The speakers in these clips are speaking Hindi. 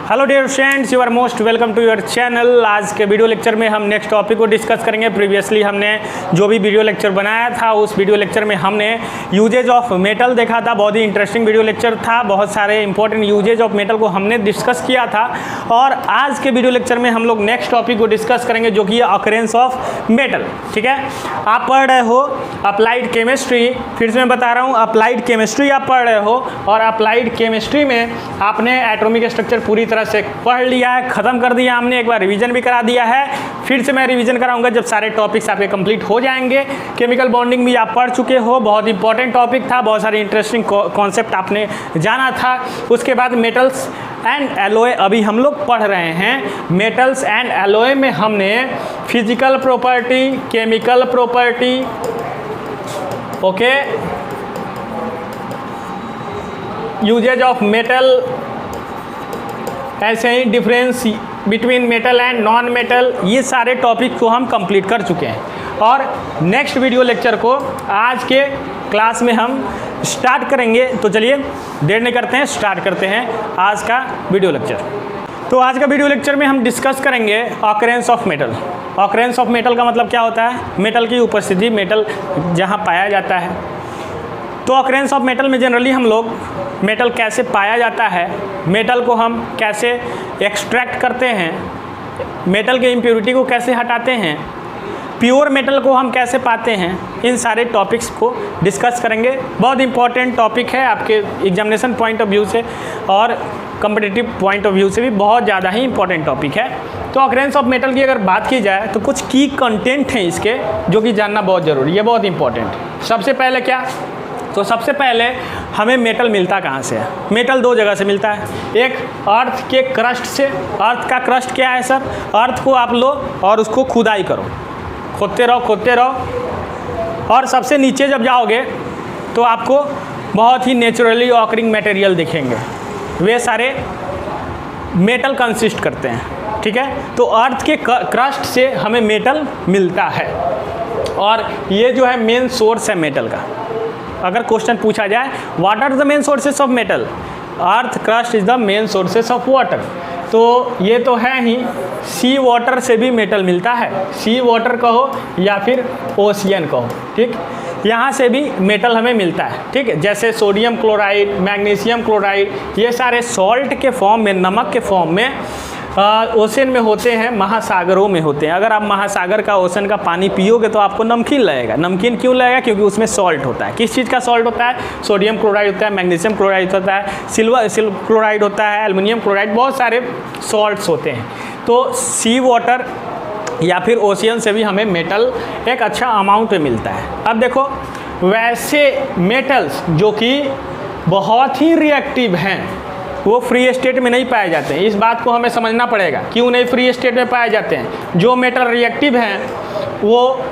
Hello dear friends, you are most welcome to your channel. आज के वीडियो लेक्चर में हम नेक्स्ट टॉपिक को डिस्कस करेंगे। प्रीवियसली हमने जो भी वीडियो लेक्चर बनाया था उस वीडियो लेक्चर में हमने यूजेज ऑफ मेटल देखा था। बहुत ही इंटरेस्टिंग वीडियो लेक्चर था। बहुत सारे इंपॉर्टेंट यूजेज ऑफ मेटल को हमने डिस्कस किया था और आज के वीडियो लेक्चर में हम लोग नेक्स्ट टॉपिक को डिस्कस करेंगे जो कि है ऑकरेंस ऑफ मेटल। ठीक है, आप पढ़ रहे हो अप्लाइड केमिस्ट्री। फिर से मैं बता रहा हूँ, अप्लाइड केमिस्ट्री आप पढ़ रहे हो और अप्लाइड केमिस्ट्री में आपने एटॉमिक स्ट्रक्चर पूरी तरह से पढ़ लिया है, ख़त्म कर दिया हमने। एक बार रिवीजन भी करा दिया है, फिर से मैं रिवीजन कराऊंगा जब सारे टॉपिक्स आपके कंप्लीट हो जाएंगे। केमिकल बॉन्डिंग भी आप पढ़ चुके हो, बहुत इंपॉर्टेंट टॉपिक था, बहुत सारे इंटरेस्टिंग कॉन्सेप्ट आपने जाना था। उसके बाद मेटल्स एंड एलॉय अभी हम लोग पढ़ रहे हैं। मेटल्स एंड एलॉय में हमने physical property, chemical property, okay, uses of metal, ऐसे ही difference between metal and non metal, ये सारे टॉपिक को हम कंप्लीट कर चुके हैं। और नेक्स्ट वीडियो लेक्चर को आज के क्लास में हम स्टार्ट करेंगे। तो चलिए देर नहीं करते हैं, स्टार्ट करते हैं आज का वीडियो लेक्चर। तो आज का वीडियो लेक्चर में हम डिस्कस करेंगे occurrence of metal. Occurrence of metal का मतलब क्या होता है? मेटल की उपस्थिति, मेटल जहाँ पाया जाता है। तो ऑकरेंस ऑफ मेटल में जनरली हम लोग मेटल कैसे पाया जाता है, मेटल को हम कैसे एक्सट्रैक्ट करते हैं, मेटल के इम्प्योरिटी को कैसे हटाते हैं, प्योर मेटल को हम कैसे पाते हैं, इन सारे टॉपिक्स को डिस्कस करेंगे। बहुत इंपॉर्टेंट टॉपिक है आपके एग्जामिनेशन पॉइंट ऑफ व्यू से और कम्पिटिटिव पॉइंट ऑफ व्यू से भी बहुत ज़्यादा ही इंपॉर्टेंट टॉपिक है। तो ऑकरेंस ऑफ मेटल की अगर बात की जाए तो कुछ की कंटेंट हैं इसके जो कि जानना बहुत ज़रूरी है, बहुत इंपॉर्टेंट। सबसे पहले क्या, तो सबसे पहले हमें मेटल मिलता कहाँ से है? मेटल दो जगह से मिलता है। एक अर्थ के क्रस्ट से। अर्थ का क्रस्ट क्या है सर? अर्थ को आप लो और उसको खुदाई करो, खोदते रहो खोदते रहो, और सबसे नीचे जब जाओगे तो आपको बहुत ही नेचुरली ऑकरिंग मटेरियल दिखेंगे। वे सारे मेटल कंसिस्ट करते हैं। ठीक है, तो अर्थ के क्रस्ट से हमें मेटल मिलता है और ये जो है मेन सोर्स है मेटल का। अगर क्वेश्चन पूछा जाए what are the main sources of metal, earth crust is the main sources of water. तो ये तो है ही, सी वाटर से भी मेटल मिलता है। सी वाटर कहो या फिर ओशियन कहो, ठीक, यहाँ से भी मेटल हमें मिलता है। ठीक है, जैसे सोडियम क्लोराइड, मैग्नीशियम क्लोराइड, ये सारे सॉल्ट के फॉर्म में, नमक के फॉर्म में ओशन में होते हैं, महासागरों में होते हैं। अगर आप महासागर का, ओशन का पानी पियोगे तो आपको नमकीन लगेगा। नमकीन क्यों लगेगा? क्योंकि उसमें सॉल्ट होता है। किस चीज़ का सॉल्ट होता है? सोडियम क्लोराइड होता है, मैग्नीशियम क्लोराइड होता है, सिल्वर क्लोराइड होता है, एल्युमिनियम क्लोराइड, बहुत सारे सॉल्ट्स होते हैं। तो सी वाटर या फिर ओशियन से भी हमें मेटल एक अच्छा अमाउंट में मिलता है। अब देखो, वैसे मेटल्स जो कि बहुत ही रिएक्टिव हैं वो फ्री स्टेट में नहीं पाए जाते हैं। इस बात को हमें समझना पड़ेगा, क्यों नहीं फ्री स्टेट में पाए जाते हैं। जो मेटल रिएक्टिव हैं वो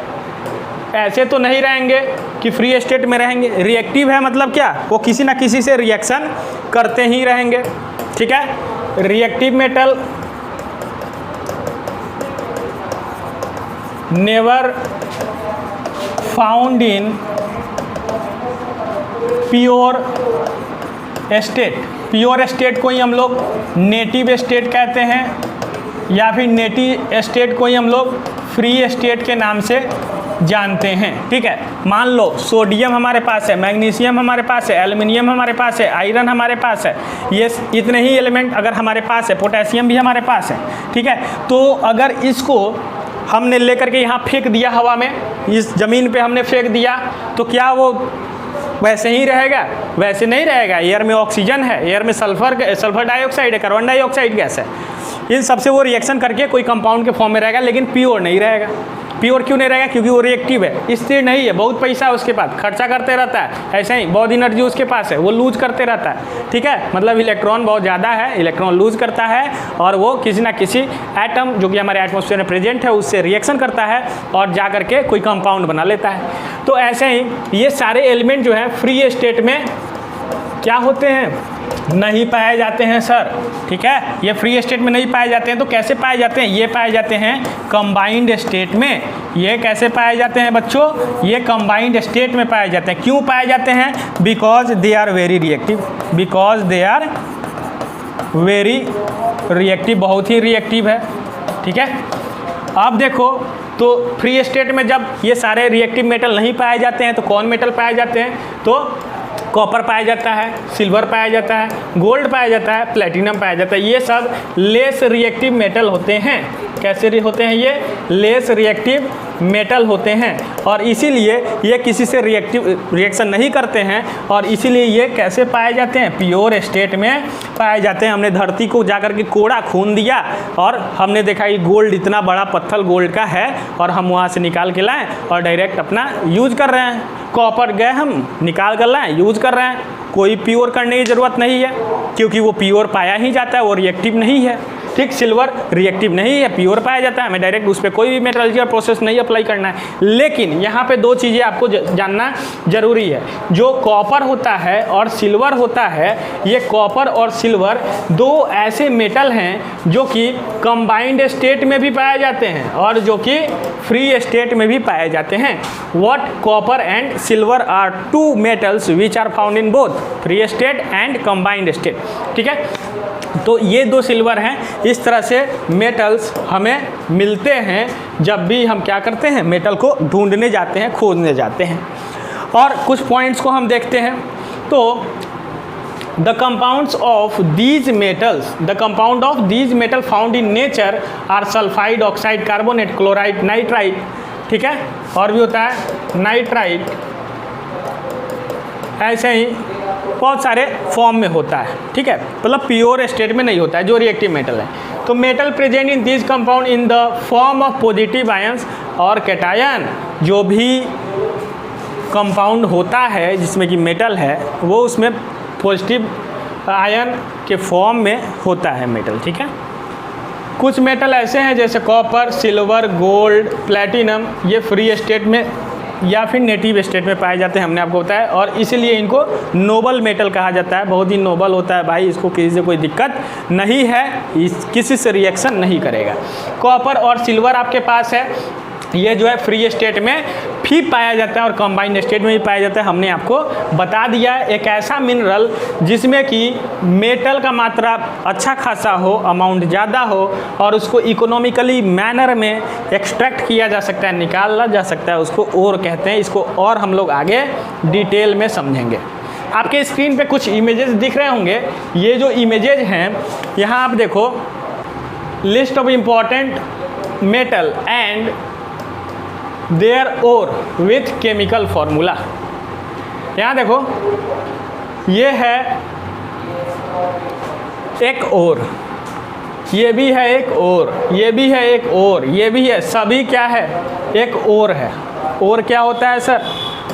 ऐसे तो नहीं रहेंगे कि फ्री स्टेट में रहेंगे। रिएक्टिव है मतलब क्या? वो किसी ना किसी से रिएक्शन करते ही रहेंगे। ठीक है, reactive metal never found in pure state. Pure state को ही हम लोग नेटिव स्टेट कहते हैं या फिर नेटिव स्टेट को ही हम लोग फ्री स्टेट के नाम से जानते हैं। ठीक है, मान लो सोडियम हमारे पास है, मैग्नीशियम हमारे पास है, एल्युमिनियम हमारे पास है, आयरन हमारे पास है, ये इतने ही एलिमेंट अगर हमारे पास है, पोटेशियम भी हमारे पास है। ठीक है, तो अगर इसको हमने लेकर के यहाँ फेंक दिया हवा में, इस ज़मीन पे हमने फेंक दिया, तो क्या वो वैसे ही रहेगा? वैसे नहीं रहेगा। एयर में ऑक्सीजन है, एयर में सल्फर डाइऑक्साइड है, कार्बन डाइऑक्साइड गैस है, इन सबसे वो रिएक्शन करके कोई कंपाउंड के फॉर्म में रहेगा, लेकिन प्योर नहीं रहेगा। प्योर क्यों नहीं रहेगा? क्योंकि वो रिएक्टिव है, स्थिर नहीं है, बहुत पैसा है उसके पास, खर्चा करते रहता है, ऐसे ही बहुत एनर्जी उसके पास है, वो लूज करते रहता है। ठीक है, मतलब इलेक्ट्रॉन बहुत ज़्यादा है, इलेक्ट्रॉन लूज करता है और वो किसी ना किसी एटम जो कि हमारे एटमॉस्फेयर में प्रेजेंट है उससे रिएक्शन करता है और जा करके कोई कंपाउंड बना लेता है। तो ऐसे ही ये सारे एलिमेंट जो है फ्री स्टेट में क्या होते हैं? नहीं पाए जाते हैं सर। ठीक है, ये फ्री स्टेट में नहीं पाए जाते हैं। तो कैसे पाए जाते हैं? ये पाए जाते हैं कंबाइंड स्टेट में। ये कैसे पाए जाते हैं बच्चों? ये कंबाइंड स्टेट में पाए जाते हैं। क्यों पाए जाते हैं? Because they are very reactive. Because they are very reactive, बहुत ही रिएक्टिव है। ठीक है, अब देखो तो फ्री स्टेट में जब ये सारे रिएक्टिव मेटल नहीं पाए जाते हैं तो कौन मेटल पाए जाते हैं? तो कॉपर पाया जाता है, सिल्वर पाया जाता है, गोल्ड पाया जाता है, प्लेटिनम पाया जाता है। ये सब लेस रिएक्टिव मेटल होते हैं। कैसे होते हैं? ये लेस रिएक्टिव मेटल होते हैं और इसीलिए ये किसी से रिएक्शन नहीं करते हैं और इसीलिए ये कैसे पाए जाते हैं? प्योर स्टेट में पाए जाते हैं। हमने धरती को जाकर के कोड़ा खून दिया और हमने देखा ये गोल्ड, इतना बड़ा पत्थर गोल्ड का है और हम वहाँ से निकाल के लाएँ और डायरेक्ट अपना यूज कर रहे हैं। कॉपर गए हम निकाल कर लाएँ, यूज कर रहे हैं, कोई प्योर करने की ज़रूरत नहीं है क्योंकि वो प्योर पाया ही जाता है, वो रिएक्टिव नहीं है। ठीक, सिल्वर रिएक्टिव नहीं है, प्योर पाया जाता है, हमें डायरेक्ट उस पर कोई भी मेटलर्जिकल प्रोसेस नहीं अप्लाई करना है। लेकिन यहाँ पे दो चीज़ें आपको जानना जरूरी है। जो कॉपर होता है और सिल्वर होता है, ये कॉपर और सिल्वर दो ऐसे मेटल हैं जो कि कंबाइंड स्टेट में भी पाए जाते हैं और जो कि फ्री स्टेट में भी पाए जाते हैं। What copper and silver are two metals which are found in both free state and combined state. ठीक है, तो ये दो सिल्वर हैं। इस तरह से मेटल्स हमें मिलते हैं जब भी हम क्या करते हैं? मेटल को ढूंढने जाते हैं, खोजने जाते हैं। और कुछ पॉइंट्स को हम देखते हैं। तो the compounds of these metals, the compound of these metal found in nature are sulphide, oxide, carbonate, chloride, nitrite. ठीक है, और भी होता है नाइट्राइट, ऐसे ही बहुत सारे फॉर्म में होता है। ठीक है, मतलब प्योर स्टेट में नहीं होता है जो रिएक्टिव मेटल है। तो metal present in this compound in the form of positive ions और कैटायन। जो भी कंपाउंड होता है जिसमें कि मेटल है वो उसमें पॉजिटिव आयन के फॉर्म में होता है मेटल। ठीक है, कुछ मेटल ऐसे हैं जैसे कॉपर, सिल्वर, गोल्ड, प्लेटिनम, ये फ्री स्टेट में या फिर नेटिव स्टेट में पाए जाते हैं, हमने आपको बताया, और इसीलिए इनको नोबल मेटल कहा जाता है। बहुत ही नोबल होता है भाई, इसको किसी से कोई दिक्कत नहीं है, किसी से रिएक्शन नहीं करेगा। कॉपर और सिल्वर आपके पास है, ये जो है फ्री स्टेट में भी पाया जाता है और कंबाइंड स्टेट में भी पाया जाता है। हमने आपको बता दिया है एक ऐसा मिनरल जिसमें कि मेटल का मात्रा अच्छा खासा हो, अमाउंट ज़्यादा हो और उसको इकोनॉमिकली मैनर में एक्सट्रैक्ट किया जा सकता है, निकाला जा सकता है, उसको ओर कहते हैं। इसको और हम लोग आगे डिटेल में समझेंगे। आपके स्क्रीन पे कुछ इमेजेस दिख रहे होंगे। ये जो इमेजेज हैं यहाँ आप देखो, list of important metal and their ore with chemical formula. यहाँ देखो, ये है एक ओर, ये भी है एक ओर, ये भी है एक ओर, ये भी है, सभी क्या है? एक ओर है। ओर क्या होता है सर?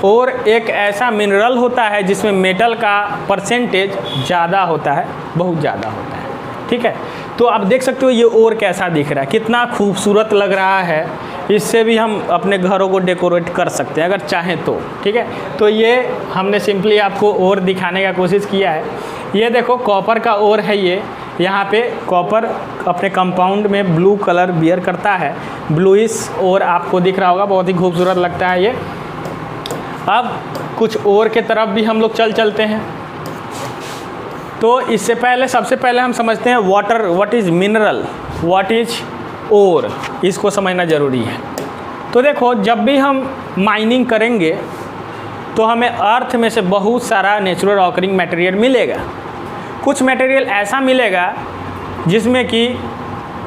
ओर एक ऐसा मिनरल होता है जिसमें मेटल का परसेंटेज ज़्यादा होता है, बहुत ज़्यादा होता है। ठीक है, तो आप देख सकते हो ये ओर कैसा दिख रहा है, कितना खूबसूरत लग रहा है। इससे भी हम अपने घरों को डेकोरेट कर सकते हैं अगर चाहें तो। ठीक है, तो ये हमने सिंपली आपको ओर दिखाने का कोशिश किया है। ये देखो कॉपर का ओर है ये, यहाँ पे कॉपर अपने कंपाउंड में ब्लू कलर बियर करता है, ब्लूइश ओर आपको दिख रहा होगा, बहुत ही खूबसूरत लगता है ये। अब कुछ ओर के तरफ भी हम लोग चलते हैं। तो इससे पहले सबसे पहले हम समझते हैं water, what is mineral, what is ore, इसको समझना ज़रूरी है। तो देखो, जब भी हम माइनिंग करेंगे तो हमें अर्थ में से बहुत सारा नेचुरल ऑकरिंग मटेरियल मिलेगा। कुछ मटेरियल ऐसा मिलेगा जिसमें कि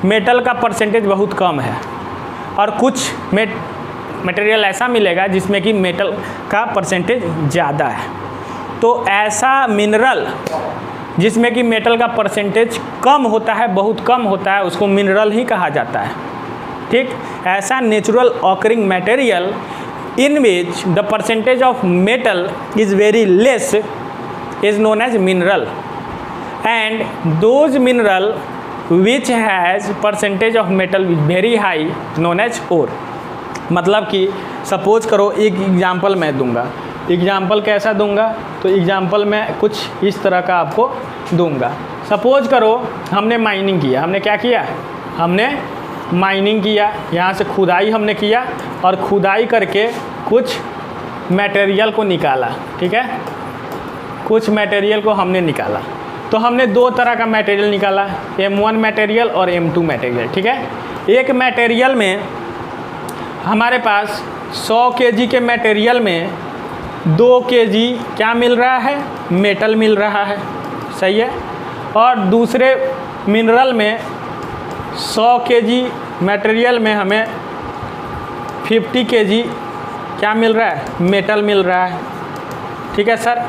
मेटल का परसेंटेज बहुत कम है और कुछ मटेरियल ऐसा मिलेगा जिसमें कि मेटल का परसेंटेज ज़्यादा है। तो ऐसा मिनरल जिसमें कि मेटल का परसेंटेज कम होता है, बहुत कम होता है, उसको मिनरल ही कहा जाता है। ठीक, ऐसा natural occurring material in which the percentage of metal is very less is known as mineral and those mineral which has percentage of metal very high known as ore. मतलब कि सपोज करो, एक एग्जांपल मैं दूंगा। एग्जाम्पल कैसा दूंगा? तो एग्जाम्पल मैं कुछ इस तरह का आपको दूंगा। सपोज करो हमने माइनिंग किया, हमने क्या किया? हमने माइनिंग किया, यहाँ से खुदाई हमने किया और खुदाई करके कुछ मटेरियल को निकाला। ठीक है, कुछ मटेरियल को हमने निकाला। तो हमने दो तरह का मटेरियल निकाला, M1 मटेरियल और M2 मटेरियल। ठीक है, एक मटेरियल में हमारे पास 100 kg के मटेरियल में 2 kg क्या मिल रहा है, मेटल मिल रहा है, सही है। और दूसरे मिनरल में 100 kg मटेरियल में हमें 50 kg क्या मिल रहा है, मेटल मिल रहा है। ठीक है सर,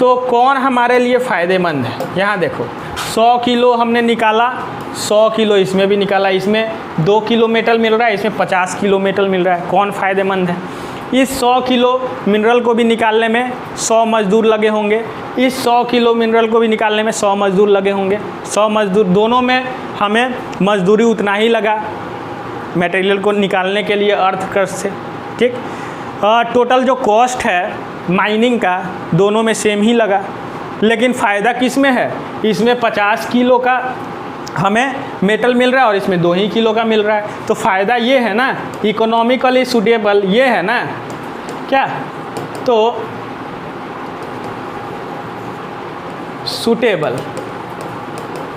तो कौन हमारे लिए फ़ायदेमंद है? यहाँ देखो 100 किलो हमने निकाला, 100 किलो इसमें भी निकाला, इसमें 2 किलो मेटल मिल रहा है, इसमें 50 किलो मेटल मिल रहा है। कौन फ़ायदेमंद है? इस 100 किलो मिनरल को भी निकालने में 100 मज़दूर लगे होंगे, इस 100 किलो मिनरल को भी निकालने में 100 मज़दूर लगे होंगे। 100 मज़दूर, दोनों में हमें मज़दूरी उतना ही लगा मटेरियल को निकालने के लिए अर्थ कष्ट से। ठीक, टोटल जो कॉस्ट है माइनिंग का दोनों में सेम ही लगा, लेकिन फ़ायदा किस में है? इसमें 50 किलो का हमें मेटल मिल रहा है और इसमें 2 ही किलो का मिल रहा है। तो फ़ायदा ये है ना, इकोनॉमिकली सूटेबल ये है ना क्या, तो सूटेबल।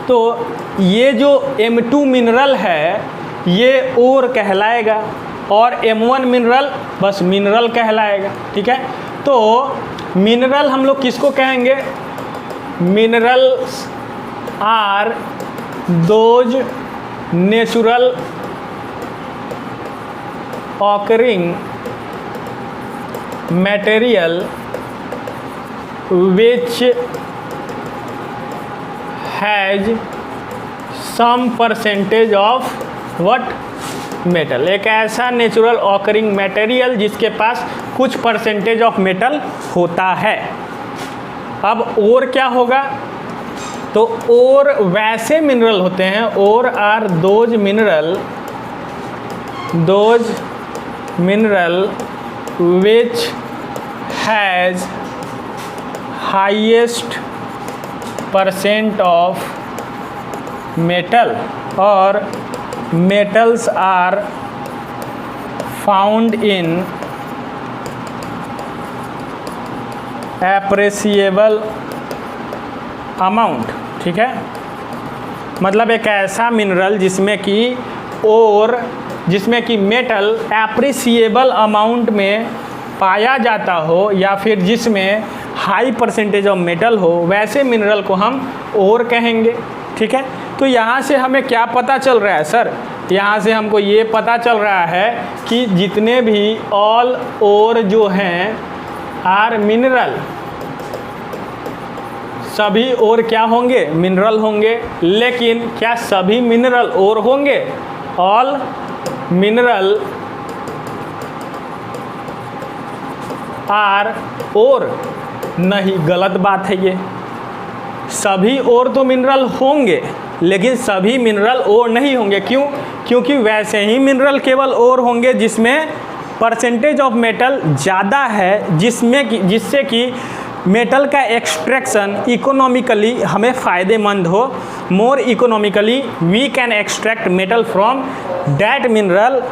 तो ये जो M2 मिनरल है ये ओर कहलाएगा और M1 मिनरल बस मिनरल कहलाएगा। ठीक है, तो मिनरल हम लोग किसको कहेंगे? Minerals are those natural occurring material which has some percentage of what, metal. एक ऐसा नेचुरल ऑकरिंग मटेरियल जिसके पास कुछ परसेंटेज ऑफ मेटल होता है। अब और क्या होगा? तो और वैसे मिनरल होते हैं, और are those mineral which has highest percent of metal, और metals are found in appreciable amount। ठीक है, मतलब एक ऐसा मिनरल जिसमें कि मेटल एप्रिसिएबल अमाउंट में पाया जाता हो या फिर जिसमें हाई परसेंटेज ऑफ मेटल हो, वैसे मिनरल को हम ओर कहेंगे। ठीक है, तो यहाँ से हमें क्या पता चल रहा है सर? यहाँ से हमको ये पता चल रहा है कि जितने भी ऑल ओर जो हैं आर मिनरल, सभी ओर क्या होंगे? मिनरल होंगे। लेकिन क्या सभी मिनरल ओर होंगे? ऑल मिनरल आर ओर नहीं, गलत बात है ये। सभी ओर तो मिनरल होंगे लेकिन सभी मिनरल ओर नहीं होंगे। क्यों? क्योंकि वैसे ही मिनरल केवल ओर होंगे जिसमें परसेंटेज ऑफ मेटल ज़्यादा है, जिससे कि मेटल का एक्सट्रैक्शन इकोनॉमिकली हमें फ़ायदेमंद हो। More economically we can extract metal from that mineral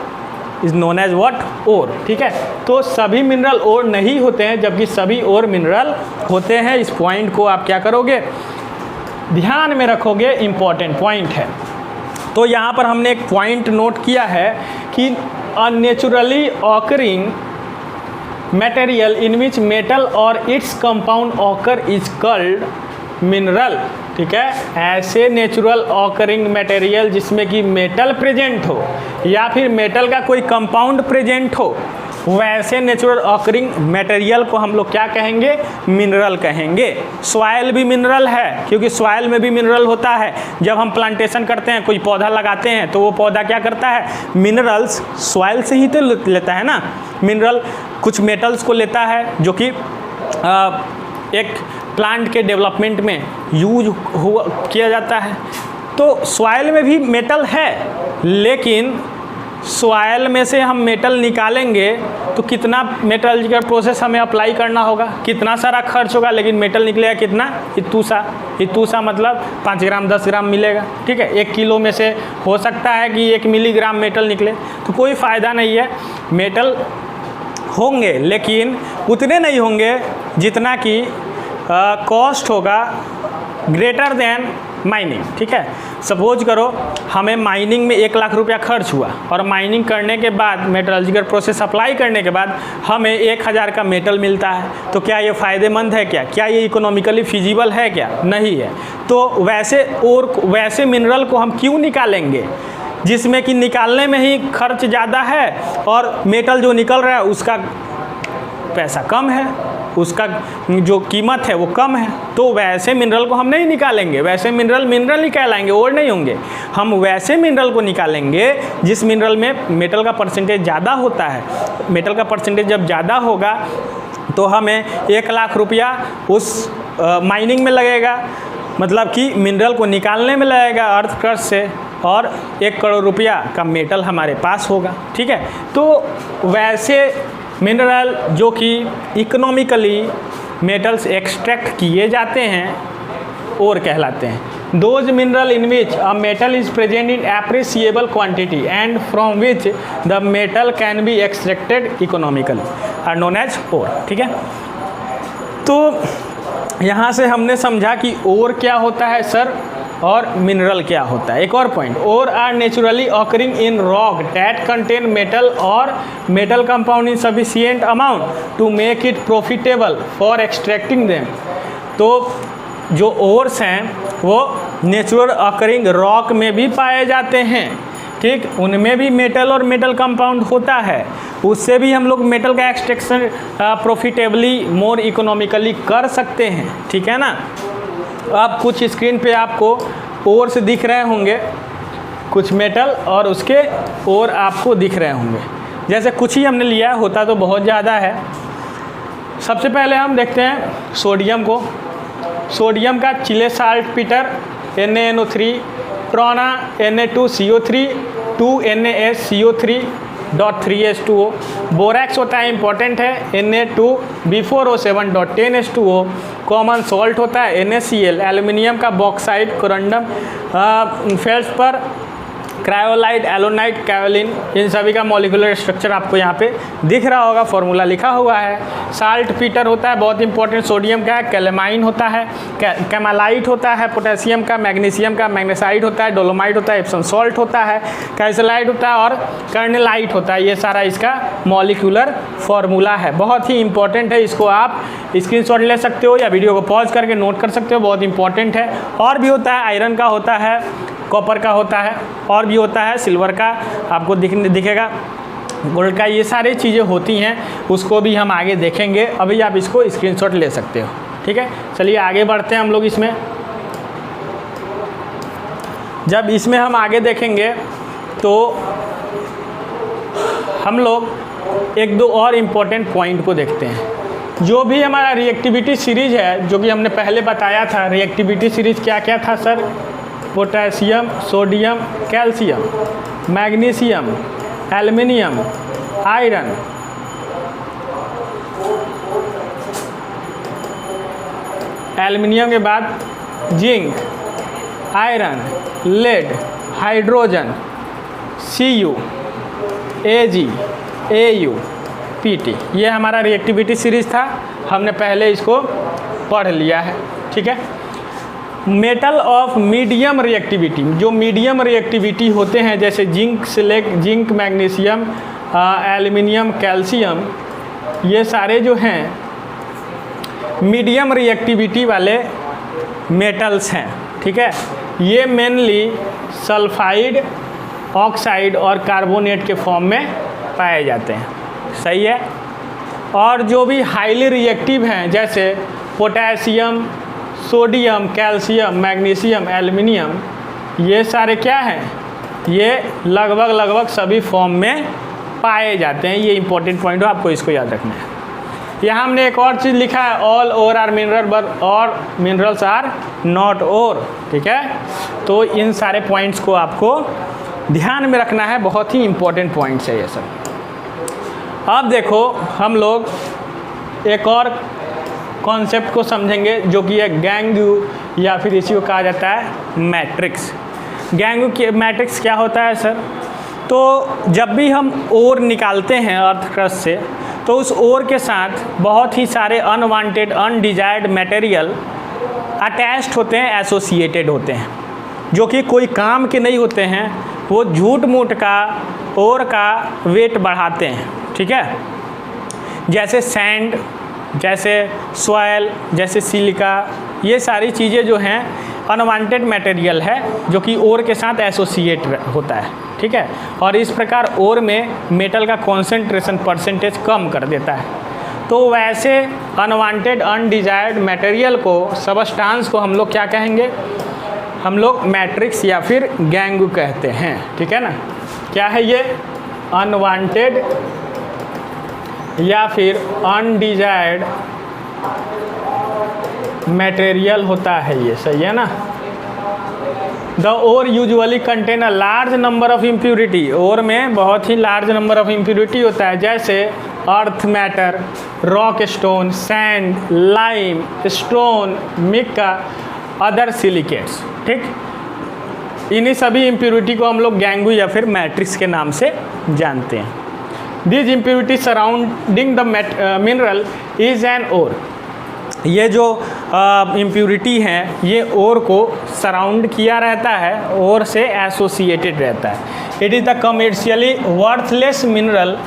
is known as what, ore. ठीक है, तो सभी मिनरल ओर नहीं होते हैं जबकि सभी ओर मिनरल होते हैं। इस पॉइंट को आप क्या करोगे? ध्यान में रखोगे, इम्पॉर्टेंट पॉइंट है। तो यहाँ पर हमने एक पॉइंट नोट किया है कि unnaturally occurring material in which metal और its compound occur is called mineral. ठीक है, ऐसे नेचुरल ऑकरिंग मटेरियल जिसमें कि मेटल प्रेजेंट हो या फिर मेटल का कोई कंपाउंड प्रेजेंट हो, वैसे नेचुरल ऑकरिंग मटेरियल को हम लोग क्या कहेंगे? मिनरल कहेंगे। सॉइल भी मिनरल है क्योंकि सॉइल में भी मिनरल होता है। जब हम प्लांटेशन करते हैं, कोई पौधा लगाते हैं, तो वो पौधा क्या करता है? मिनरल्स सॉइल से ही तो लेता है ना। मिनरल कुछ मेटल्स को लेता है जो कि एक प्लांट के डेवलपमेंट में यूज किया जाता है। तो सॉइल में भी मेटल है, लेकिन सॉइल में से हम मेटल निकालेंगे तो कितना मेटलर्जिकल प्रोसेस हमें अप्लाई करना होगा, कितना सारा खर्च होगा, लेकिन मेटल निकलेगा कितना? इतूसा मतलब 5 ग्राम 10 ग्राम मिलेगा। ठीक है, 1 किलो में से हो सकता है कि 1 मिलीग्राम मेटल निकले, तो कोई फ़ायदा नहीं है। मेटल होंगे लेकिन उतने नहीं होंगे जितना कि कॉस्ट होगा ग्रेटर देन माइनिंग। ठीक है, सपोज करो हमें माइनिंग में 1 लाख रुपया खर्च हुआ और माइनिंग करने के बाद मेटलर्जिकल प्रोसेस अप्लाई करने के बाद हमें 1000 का मेटल मिलता है, तो क्या ये फ़ायदेमंद है? क्या ये इकोनॉमिकली फिजिबल है? क्या नहीं है। तो वैसे मिनरल को हम क्यों निकालेंगे जिसमें कि निकालने में ही खर्च ज़्यादा है और मेटल जो निकल रहा है उसका पैसा कम है, उसका जो कीमत है वो कम है। तो वैसे मिनरल को हम नहीं निकालेंगे, वैसे मिनरल ही कहलाएंगे और नहीं होंगे। हम वैसे मिनरल को निकालेंगे जिस मिनरल में मेटल का परसेंटेज ज़्यादा होता है। मेटल का परसेंटेज जब ज़्यादा होगा तो हमें 1 लाख रुपया उस माइनिंग में लगेगा, मतलब कि मिनरल को निकालने में लगेगा अर्थ क्रस्ट से, और 1 करोड़ रुपया का मेटल हमारे पास होगा। ठीक है, तो वैसे मिनरल जो कि इकोनॉमिकली मेटल्स एक्सट्रैक्ट किए जाते हैं और कहलाते हैं। Those mineral in which a metal is present in appreciable quantity and from which the metal can be extracted economically are known as ore. ठीक है, तो यहाँ से हमने समझा कि ओर क्या होता है सर और मिनरल क्या होता है। एक और point, ore are naturally occurring in rock that contain metal और metal compound in sufficient amount to make it profitable for extracting them. तो जो ओर्स हैं वो नेचुरल ऑकरिंग रॉक में भी पाए जाते हैं। ठीक, उनमें भी मेटल और मेटल कंपाउंड होता है, उससे भी हम लोग मेटल का एक्सट्रैक्शन प्रॉफिटेबली मोर इकोनॉमिकली कर सकते हैं। ठीक है ना। अब कुछ स्क्रीन पे आपको ओर्स दिख रहे होंगे, कुछ मेटल और उसके ओर आपको दिख रहे होंगे। जैसे कुछ ही हमने लिया, होता तो बहुत ज़्यादा है। सबसे पहले हम देखते हैं सोडियम को। सोडियम का चिले साल्ट पीटर NaNO3, प्रोना Na2CO3, 2NaSCO3 .3H2O। बोरैक्स होता है, इंपॉर्टेंट है, Na2B4O7.10H2O। कॉमन सॉल्ट होता है NaCl। एल्युमिनियम का बॉक्साइड, कोरंडम, फेल्सपर, क्रायोलाइट, एलोनाइट, कैवलिन, इन सभी का मॉलिक्यूलर स्ट्रक्चर आपको यहाँ पे दिख रहा होगा, फॉर्मूला लिखा हुआ है। साल्ट पीटर होता है, बहुत इंपॉर्टेंट, सोडियम का है। कैलेमाइन होता है, कैमालाइट होता है, पोटेशियम का, मैग्नीशियम का, मैग्नेसाइट होता है, डोलोमाइट होता है, एप्सम सॉल्ट होता है, कैल्साइट होता है और कर्नेलाइट होता है। ये सारा इसका मॉलिक्यूलर फॉर्मूला है, बहुत ही इंपॉर्टेंट है। इसको आप स्क्रीनशॉट ले सकते हो या वीडियो को पॉज करके नोट कर सकते हो, बहुत इंपॉर्टेंट है। और भी होता है, आयरन का होता है, कॉपर का होता है, और भी होता है, सिल्वर का आपको दिखेगा, गोल्ड का, ये सारी चीज़ें होती हैं, उसको भी हम आगे देखेंगे। अभी आप इसको स्क्रीनशॉट ले सकते हो। ठीक है, चलिए आगे बढ़ते हैं हम लोग इसमें। जब इसमें हम आगे देखेंगे तो हम लोग एक दो और इम्पोर्टेंट पॉइंट को देखते हैं। जो भी हमारा रिएक्टिविटी सीरीज है, जो कि हमने पहले बताया था, रिएक्टिविटी सीरीज क्या क्या था sir? Potassium, sodium, calcium, magnesium, aluminium, iron, aluminium के बाद zinc, iron, lead, hydrogen, Cu, Ag, Au, Pt। ये हमारा रिएक्टिविटी सीरीज था, हमने पहले इसको पढ़ लिया है। ठीक है, मेटल ऑफ मीडियम रिएक्टिविटी, जो मीडियम रिएक्टिविटी होते हैं जैसे जिंक, मैग्नीशियम, एल्युमिनियम, कैल्शियम, ये सारे जो हैं मीडियम रिएक्टिविटी वाले मेटल्स हैं। ठीक है, ये मेनली सल्फाइड, ऑक्साइड और कार्बोनेट के फॉर्म में पाए जाते हैं। सही है। और जो भी हाईली रिएक्टिव हैं जैसे potassium, sodium, calcium, magnesium, aluminium, ये सारे क्या हैं? ये लगभग सभी फॉर्म में पाए जाते हैं। ये इंपॉर्टेंट पॉइंट हो, आपको इसको याद रखना है। यहाँ हमने एक और चीज़ लिखा है, all ore are mineral but all minerals are not ore. ठीक है, तो इन सारे पॉइंट्स को आपको ध्यान में रखना है, बहुत ही इंपॉर्टेंट पॉइंट्स है ये सब। अब देखो हम लोग एक और कॉन्सेप्ट को समझेंगे जो कि है गैंगू, या फिर इसी को कहा जाता है मैट्रिक्स। गैंगू की मैट्रिक्स क्या होता है सर? तो जब भी हम ओर निकालते हैं अर्थ क्रस्ट से, तो उस ओर के साथ बहुत ही सारे अनवांटेड, अनडिजायर्ड मटेरियल अटैच्ड होते हैं, एसोसिएटेड होते हैं, जो कि कोई काम के नहीं होते हैं, वो झूठ मूठ का ओर का वेट बढ़ाते हैं, ठीक है। जैसे सैंड, जैसे सॉयल, जैसे सिलिका, ये सारी चीज़ें जो हैं अनवांटेड मटेरियल है जो कि ओर के साथ एसोसिएट होता है, ठीक है। और इस प्रकार ओर में मेटल का कॉन्सेंट्रेशन परसेंटेज कम कर देता है। तो वैसे अनवांटेड अनडिजायर्ड मटेरियल को, सबस्टांस को हम लोग क्या कहेंगे? हम लोग मैट्रिक्स या फिर गैंगू कहते हैं, ठीक है ना। क्या है ये? अनवांटेड या फिर अनडिजायर्ड मटेरियल होता है ये, सही है ना। The ore usually contain a large number of impurity, ore में बहुत ही लार्ज नंबर ऑफ इम्प्यूरिटी होता है, जैसे earth matter, rock stone, sand, lime, stone, mica, other silicates, ठीक। इन्हीं सभी इम्प्यूरिटी को हम लोग गैंगू या फिर मैट्रिक्स के नाम से जानते हैं। This impurity surrounding the mineral is an ore, ये जो इम्प्यूरिटी हैं ये ओर को सराउंड किया रहता है, ओर से एसोसिएटेड रहता है। It is the commercially worthless mineral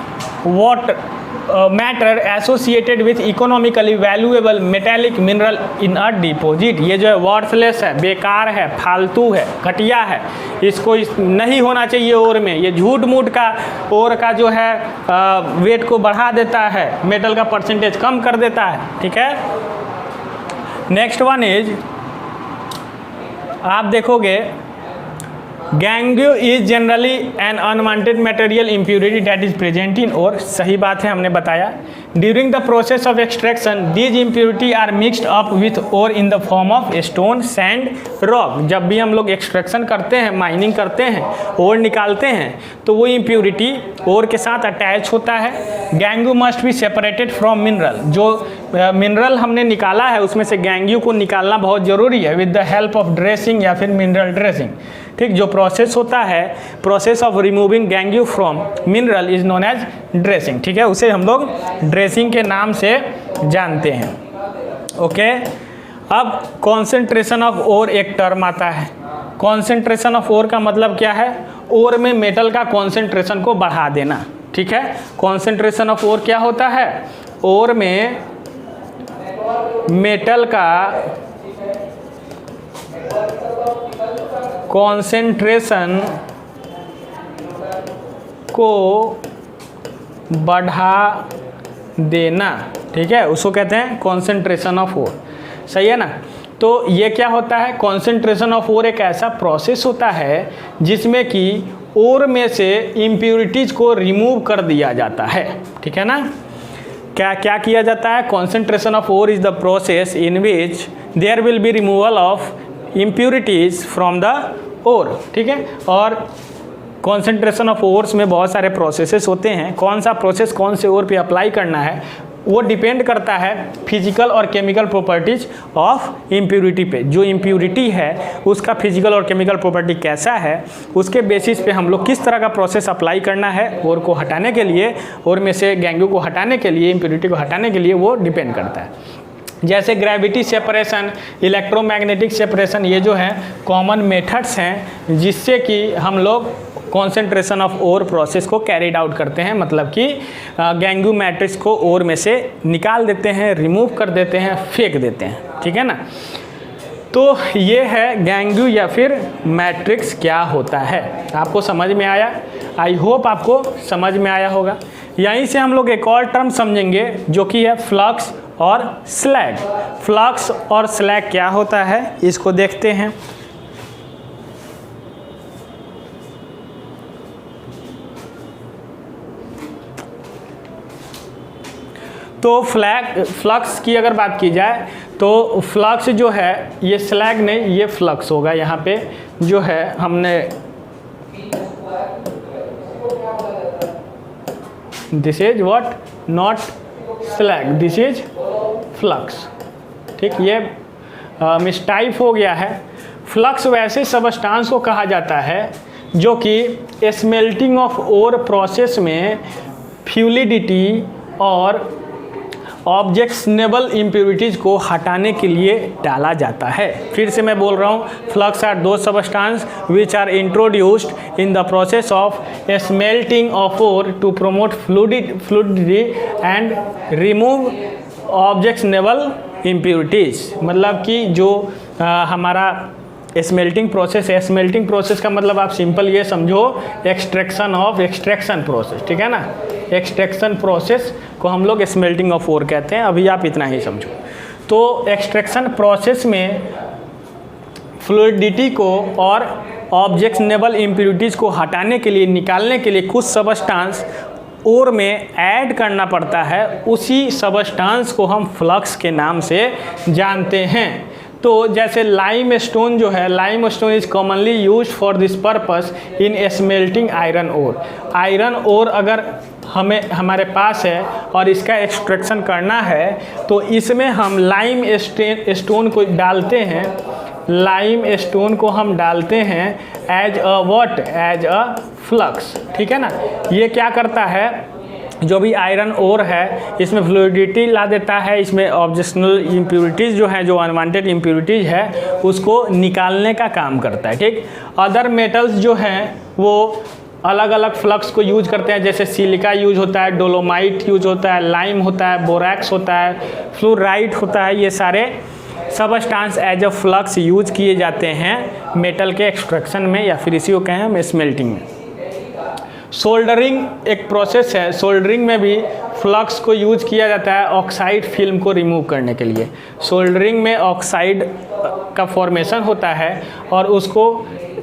matter associated with economically valuable metallic mineral in a deposit. ये जो है वर्थलेस है, बेकार है, फालतू है, घटिया है, इसको नहीं होना चाहिए ओर में। ये झूठ मूठ का ओर का जो है वेट को बढ़ा देता है, मेटल का परसेंटेज कम कर देता है, ठीक है। नेक्स्ट वन इज, आप देखोगे gangue is generally an unwanted material impurity that is present in ore. सही बात है, हमने बताया। During the process of extraction these impurity are mixed up with ore in the form of stone, sand, rock. जब भी हम लोग एक्सट्रैक्शन करते हैं, माइनिंग करते हैं, ओर निकालते हैं, तो वो इम्प्यूरिटी ओर के साथ अटैच होता है। Gangue must be separated from mineral, जो मिनरल हमने निकाला है उसमें से गैंगू को निकालना बहुत ज़रूरी है with the help of dressing या फिर मिनरल ड्रेसिंग, ठीक। जो प्रोसेस होता है, process of removing gangue from mineral is known as dressing, ठीक है। उसे हम लोग ड्रेसिंग के नाम से जानते हैं, ओके। अब कॉन्सेंट्रेशन ऑफ ओर एक टर्म आता है। कॉन्सेंट्रेशन ऑफ ओर का मतलब क्या है? ओर में मेटल का कॉन्सेंट्रेशन को बढ़ा देना, ठीक है। कॉन्सेंट्रेशन ऑफ ओर क्या होता है? ओर में मेटल का कॉन्सेंट्रेशन को बढ़ा देना, ठीक है, उसको कहते हैं कॉन्सेंट्रेशन ऑफ ओर, सही है ना। तो ये क्या होता है? कॉन्सेंट्रेशन ऑफ ओर एक ऐसा प्रोसेस होता है जिसमें कि ओर में से इम्प्यूरिटीज को रिमूव कर दिया जाता है, ठीक है ना। क्या क्या किया जाता है? Concentration of ore is the process in which there will be removal of impurities from the ore, ठीक है। और कॉन्सेंट्रेशन ऑफ ओर्स में बहुत सारे प्रोसेसेस होते हैं। कौन सा प्रोसेस कौन से ओर पे अप्लाई करना है वो डिपेंड करता है फिजिकल और केमिकल प्रॉपर्टीज ऑफ इम्प्यूरिटी पे। जो इम्प्यूरिटी है उसका फिजिकल और केमिकल प्रॉपर्टी कैसा है, उसके बेसिस पे हम लोग किस तरह का प्रोसेस अप्लाई करना है ओर को हटाने के लिए, ओर में से गैंगू को हटाने के लिए, इम्प्यूरिटी को हटाने के लिए, वो डिपेंड करता है। जैसे ग्रेविटी सेपरेशन, इलेक्ट्रोमैग्नेटिक सेपरेशन, ये जो है कॉमन मेथड्स हैं जिससे कि हम लोग कॉन्सेंट्रेशन ऑफ ओर प्रोसेस को कैरिड आउट करते हैं। मतलब कि गैंगू मैट्रिक्स को ओर में से निकाल देते हैं, रिमूव कर देते हैं, फेंक देते हैं, ठीक है ना। तो ये है गैंगू या फिर मैट्रिक्स क्या होता है। आपको समझ में आया? आई होप आपको समझ में आया होगा। यहीं से हम लोग एक और टर्म समझेंगे जो कि है फ्लक्स और स्लैग। फ्लक्स और स्लैग क्या होता है इसको देखते हैं। तो फ्लक्स की अगर बात की जाए तो फ्लक्स जो है ये स्लैग नहीं, ये फ्लक्स होगा। यहाँ पे जो है हमने this is what, not slag, this is flux, ठीक। ये मिसटाइप हो गया है। फ्लक्स वैसे सबस्टांस को कहा जाता है जो कि स्मेल्टिंग ऑफ ओर प्रोसेस में फ्लूइडिटी और ऑब्जेक्शनेबल इम्प्योरिटीज़ को हटाने के लिए डाला जाता है। फिर से मैं बोल रहा हूँ, flux are those substance which are introduced in the process of smelting of ore to promote fluidity and remove objectionable impurities. मतलब कि जो हमारा स्मेल्टिंग प्रोसेस है, स्मेल्टिंग प्रोसेस का मतलब आप सिंपल ये समझो, एक्सट्रैक्शन प्रोसेस, ठीक है ना। एक्सट्रैक्शन प्रोसेस को हम लोग स्मेल्टिंग ऑफ ओर कहते हैं, अभी आप इतना ही समझो। तो एक्सट्रैक्शन प्रोसेस में फ्लूइडिटी को और ऑब्जेक्शनेबल इम्प्योरिटीज़ को हटाने के लिए, निकालने के लिए कुछ सबस्टांस ओर में ऐड करना पड़ता है। उसी सबस्टांस को हम फ्लक्स के नाम से जानते हैं। तो जैसे लाइम स्टोन जो है, limestone is commonly use for this purpose in smelting iron ore. Iron ore अगर हमारे पास है और इसका एक्सट्रैक्शन करना है तो इसमें हम लाइम स्टोन को डालते हैं, लाइम स्टोन को हम डालते हैं एज अ फ्लक्स, ठीक है ना। ये क्या करता है, जो भी आयरन ओर है इसमें फ्लूइडिटी ला देता है, इसमें ऑब्जेक्शनल इम्प्योरिटीज़ जो हैं, जो अनवांटेड इम्प्योरिटीज़ है उसको निकालने का काम करता है, ठीक। अदर मेटल्स जो हैं वो अलग अलग फ्लक्स को यूज करते हैं, जैसे सिलिका यूज होता है, डोलोमाइट यूज होता है, लाइम होता है, बोरैक्स होता है, फ्लोराइड होता है। ये सारे substance as a flux use किए जाते हैं मेटल के एक्सट्रैक्शन में, या फिर इसी को कहें हम स्मेल्टिंग में। सोल्डरिंग एक प्रोसेस है, सोल्डरिंग में भी फ्लक्स को यूज किया जाता है ऑक्साइड फिल्म को रिमूव करने के लिए। सोल्डरिंग में ऑक्साइड का फॉर्मेशन होता है और उसको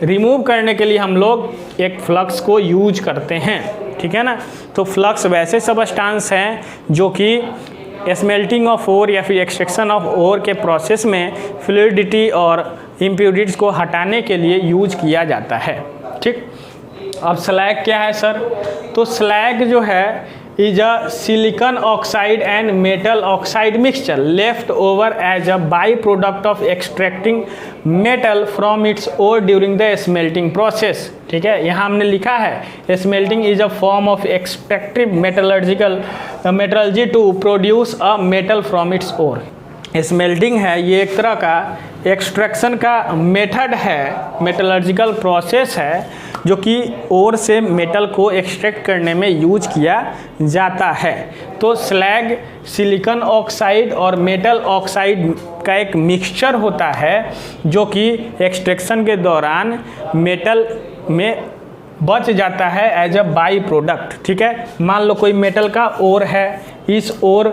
रिमूव करने के लिए हम लोग एक फ्लक्स को यूज करते हैं, ठीक है ना। तो फ्लक्स वैसे सबस्टांस हैं जो कि स्मेल्टिंग ऑफ ओर या फिर एक्सट्रैक्शन ऑफ ओर के प्रोसेस में फ्लूइडिटी और इम्प्योरिटीज़ को हटाने के लिए यूज किया जाता है, ठीक। अब स्लैग क्या है सर? तो स्लैग जो है is a silicon oxide and metal oxide mixture left over as a by product of extracting metal from its ore during the smelting process, ठीक है। यहाँ हमने लिखा है smelting is a form of extractive metallurgy to produce a metal from its ore. Smelting है ये एक तरह का एक्सट्रैक्शन का मेथड है, मेटलर्जिकल प्रोसेस है जो कि ओर से मेटल को एक्सट्रैक्ट करने में यूज किया जाता है। तो स्लैग सिलिकॉन ऑक्साइड और मेटल ऑक्साइड का एक मिक्सचर होता है जो कि एक्सट्रैक्शन के दौरान मेटल में बच जाता है एज अ बाई प्रोडक्ट, ठीक है। मान लो कोई मेटल का ओर है, इस ओर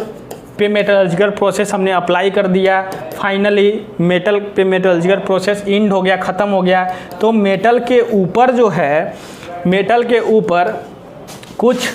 पे मेटलर्जिकल प्रोसेस हमने अप्लाई कर दिया, फाइनली मेटल पे मेटलर्जिकल प्रोसेस इंड हो गया, ख़त्म हो गया। तो मेटल के ऊपर जो है, मेटल के ऊपर कुछ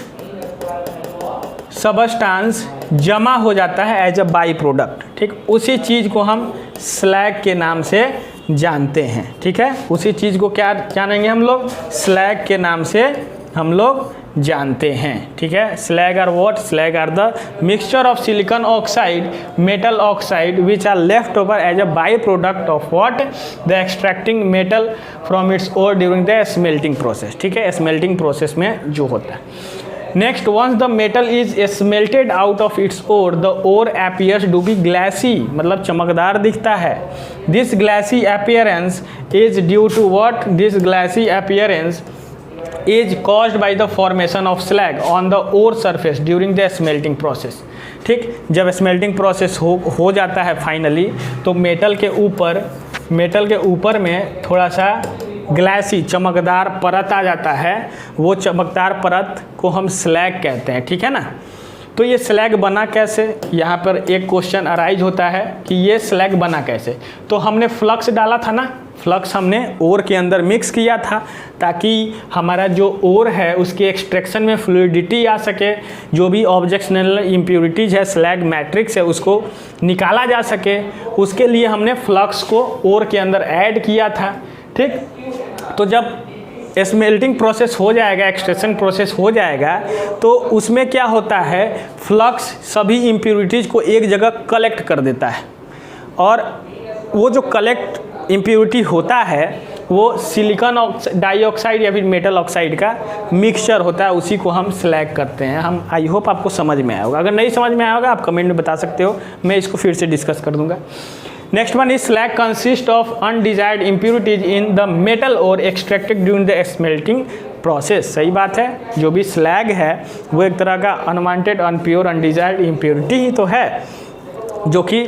सबस्टांस जमा हो जाता है एज अ बाई प्रोडक्ट, ठीक। उसी चीज़ को हम स्लैग के नाम से जानते हैं, ठीक है। उसी चीज़ को क्या जानेंगे हम लोग? स्लैग के नाम से हम लोग जानते हैं, ठीक है। Slag are what? Slag are the mixture of silicon oxide, metal oxide which are left over as a by product of what? The extracting metal from its ore during the smelting process, ठीक है। स्मेल्टिंग प्रोसेस में जो होता है। Next, once the metal is smelted out of its ore, the ore appears to be glassy, मतलब चमकदार दिखता है। This glassy appearance is due to what? This glassy appearance is caused by the formation of slag on the ore surface during the smelting process, ठीक। जब स्मेल्टिंग प्रोसेस हो जाता है फाइनली, तो मेटल के ऊपर में थोड़ा सा ग्लासी चमकदार परत आ जाता है। वो चमकदार परत को हम स्लैग कहते हैं, ठीक है ना। तो ये स्लैग बना कैसे? यहाँ पर एक क्वेश्चन अराइज होता है कि ये स्लैग बना कैसे। तो हमने फ्लक्स डाला था ना, फ्लक्स हमने ओर के अंदर मिक्स किया था ताकि हमारा जो ओर है उसके एक्सट्रैक्शन में फ्लूइडिटी आ सके, जो भी ऑब्जेक्शनल इम्प्योरिटीज़ है, स्लैग मैट्रिक्स है, उसको निकाला जा सके। उसके लिए हमने फ्लक्स को ओर के अंदर ऐड किया था, ठीक। तो जब स्मेल्टिंग प्रोसेस हो जाएगा, एक्सट्रैक्शन प्रोसेस हो जाएगा, तो उसमें क्या होता है, फ्लक्स सभी इम्प्योरिटीज़ को एक जगह कलेक्ट कर देता है। और वो जो कलेक्ट इम्प्योरिटी होता है वो सिलिकॉन डाइऑक्साइड या फिर मेटल ऑक्साइड का मिक्सचर होता है, उसी को हम स्लैग करते हैं। हम आई होप आपको समझ में आया होगा। अगर नहीं समझ में आया होगा आप कमेंट में बता सकते हो, मैं इसको फिर से डिस्कस कर दूंगा। Next one is slag consist of undesired impurities in the metal और extracted during the smelting process. सही बात है, जो भी स्लैग है वो एक तरह का अनवांटेड, अनप्योर, अनडिजायर्ड इम्प्योरिटी ही तो है, जो कि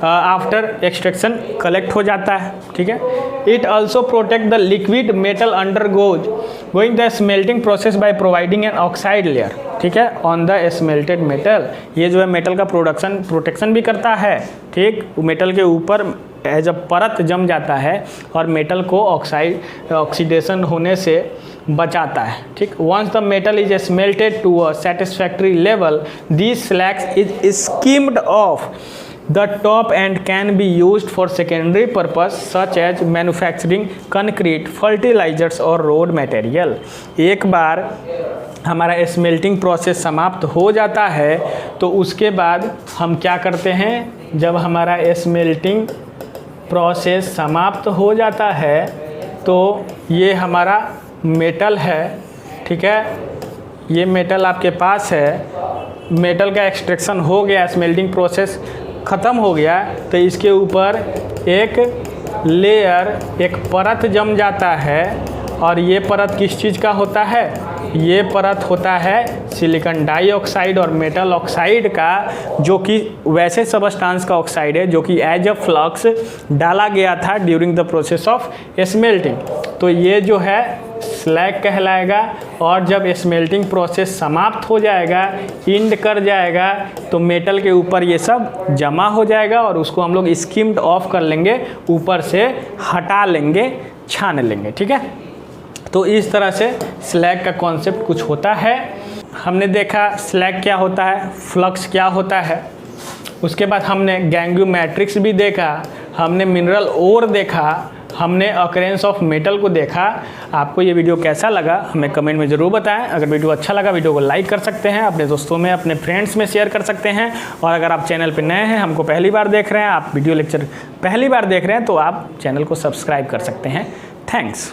आफ्टर एक्सट्रैक्शन कलेक्ट हो जाता है। ठीक है। It also protect the liquid metal under going the smelting process by providing N oxide layer. ठीक है, ऑन द स्मेल्टेड मेटल। ये जो है मेटल का प्रोटेक्शन भी करता है। ठीक, मेटल के ऊपर एज अ परत जम जाता है और मेटल को ऑक्सीडेशन होने से बचाता है। ठीक, once the metal is smelted to a satisfactory level, this slags is skimmed off the top and can be used for secondary purpose such as manufacturing concrete, fertilisers और रोड मटेरियल। एक बार हमारा स्मेल्टिंग प्रोसेस समाप्त हो जाता है तो उसके बाद हम क्या करते हैं, जब हमारा स्मेल्टिंग प्रोसेस समाप्त हो जाता है तो ये हमारा मेटल है। ठीक है, ये मेटल आपके पास है, मेटल का एक्सट्रैक्शन हो गया, स्मेल्टिंग प्रोसेस ख़त्म हो गया, तो इसके ऊपर एक लेयर, एक परत जम जाता है। और ये परत किस चीज़ का होता है, ये परत होता है सिलिकॉन डाइऑक्साइड और मेटल ऑक्साइड का, जो कि वैसे सबस्टांस का ऑक्साइड है जो कि एज अ फ्लक्स डाला गया था during the process of smelting. तो ये जो है स्लैग कहलाएगा। और जब स्मेल्टिंग प्रोसेस समाप्त हो जाएगा, इंड कर जाएगा, तो मेटल के ऊपर ये सब जमा हो जाएगा और उसको हम लोग स्किम्ड ऑफ कर लेंगे, ऊपर से हटा लेंगे, छान लेंगे। ठीक है, तो इस तरह से स्लैग का कॉन्सेप्ट कुछ होता है। हमने देखा स्लैग क्या होता है, फ्लक्स क्या होता है, उसके बाद हमने गैंग्यू मैट्रिक्स भी देखा, हमने मिनरल ओर देखा, हमने ऑकरेंस ऑफ मेटल को देखा। आपको ये वीडियो कैसा लगा हमें कमेंट में ज़रूर बताएं। अगर वीडियो अच्छा लगा वीडियो को लाइक कर सकते हैं, अपने दोस्तों में, अपने फ्रेंड्स में शेयर कर सकते हैं। और अगर आप चैनल पर नए हैं, हमको पहली बार देख रहे हैं, आप वीडियो लेक्चर पहली बार देख रहे हैं, तो आप चैनल को सब्सक्राइब कर सकते हैं। थैंक्स।